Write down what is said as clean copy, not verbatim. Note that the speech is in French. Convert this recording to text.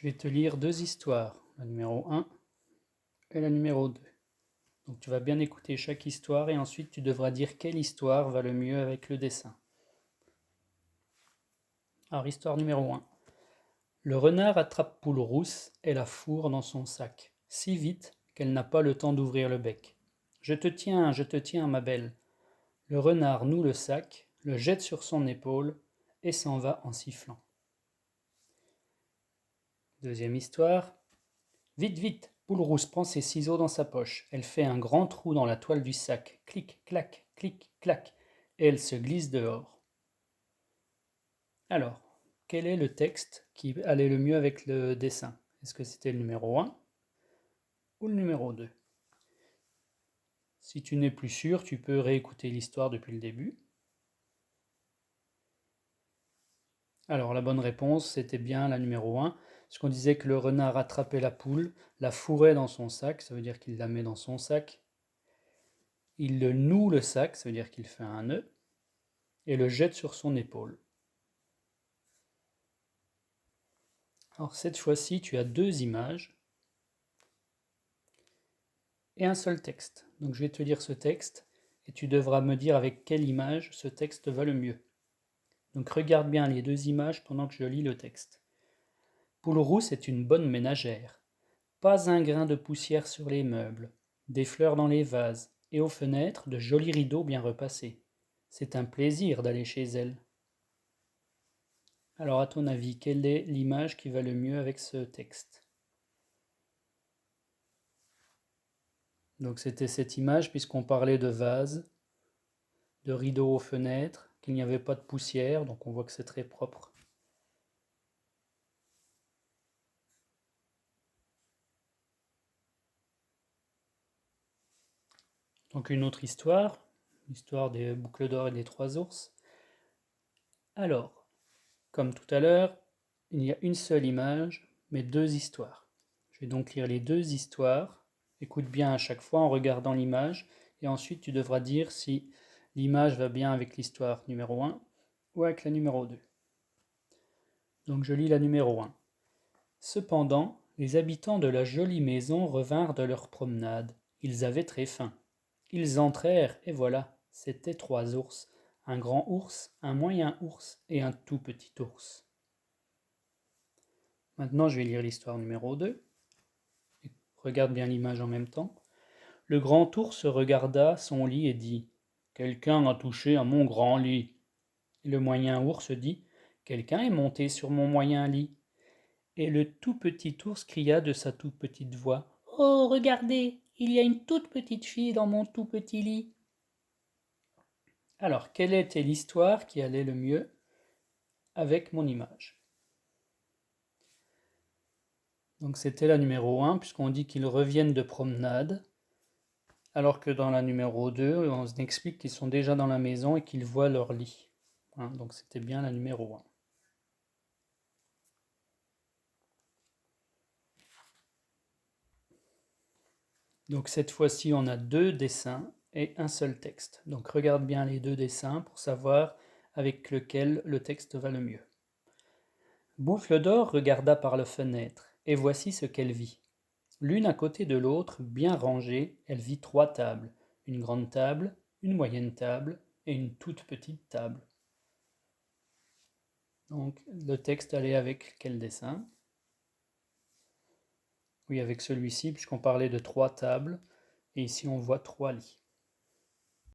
Je vais te lire deux histoires, la numéro 1 et la numéro 2. Donc tu vas bien écouter chaque histoire et ensuite tu devras dire quelle histoire va le mieux avec le dessin. Alors histoire numéro 1. Le renard attrape Poule-Rousse et la fourre dans son sac, si vite qu'elle n'a pas le temps d'ouvrir le bec. Je te tiens, ma belle. Le renard noue le sac, le jette sur son épaule et s'en va en sifflant. Deuxième histoire. Vite, vite, Poule-Rousse prend ses ciseaux dans sa poche. Elle fait un grand trou dans la toile du sac. Clic, clac, clic, clac. Et elle se glisse dehors. Alors, quel est le texte qui allait le mieux avec le dessin? Est-ce que c'était le numéro 1 ou le numéro 2? Si tu n'es plus sûr, tu peux réécouter l'histoire depuis le début. Alors, la bonne réponse, c'était bien la numéro 1, parce qu'on disait que le renard attrapait la poule, la fourrait dans son sac, ça veut dire qu'il la met dans son sac. Il le noue le sac, ça veut dire qu'il fait un nœud, et le jette sur son épaule. Alors cette fois-ci, tu as deux images et un seul texte. Donc je vais te lire ce texte et tu devras me dire avec quelle image ce texte va le mieux. Donc regarde bien les deux images pendant que je lis le texte. Poule-Rousse est une bonne ménagère. Pas un grain de poussière sur les meubles, des fleurs dans les vases, et aux fenêtres de jolis rideaux bien repassés. C'est un plaisir d'aller chez elle. Alors à ton avis, quelle est l'image qui va le mieux avec ce texte? Donc c'était cette image puisqu'on parlait de vases, de rideaux aux fenêtres, qu'il n'y avait pas de poussière, donc on voit que c'est très propre. Donc une autre histoire, l'histoire des boucles d'or et des trois ours. Alors, comme tout à l'heure, il y a une seule image, mais deux histoires. Je vais donc lire les deux histoires. Écoute bien à chaque fois en regardant l'image, et ensuite tu devras dire si l'image va bien avec l'histoire numéro 1 ou avec la numéro 2. Donc je lis la numéro 1. Cependant, les habitants de la jolie maison revinrent de leur promenade. Ils avaient très faim. Ils entrèrent, et voilà, c'étaient trois ours, un grand ours, un moyen ours et un tout petit ours. Maintenant, je vais lire l'histoire numéro 2. Regarde bien l'image en même temps. Le grand ours regarda son lit et dit: Quelqu'un a touché à mon grand lit. Et le moyen ours dit: Quelqu'un est monté sur mon moyen lit. Et le tout petit ours cria de sa toute petite voix: Oh, regardez, il y a une toute petite fille dans mon tout petit lit. Alors, quelle était l'histoire qui allait le mieux avec mon image? Donc c'était la numéro 1, puisqu'on dit qu'ils reviennent de promenade, alors que dans la numéro 2, on explique qu'ils sont déjà dans la maison et qu'ils voient leur lit. Donc c'était bien la numéro 1. Donc cette fois-ci, on a deux dessins et un seul texte. Donc regarde bien les deux dessins pour savoir avec lequel le texte va le mieux. Bouffle d'or regarda par la fenêtre, et voici ce qu'elle vit. L'une à côté de l'autre, bien rangées, elle vit trois tables, une grande table, une moyenne table et une toute petite table. Donc le texte allait avec quel dessin? Oui, avec celui-ci, puisqu'on parlait de trois tables, et ici on voit trois lits.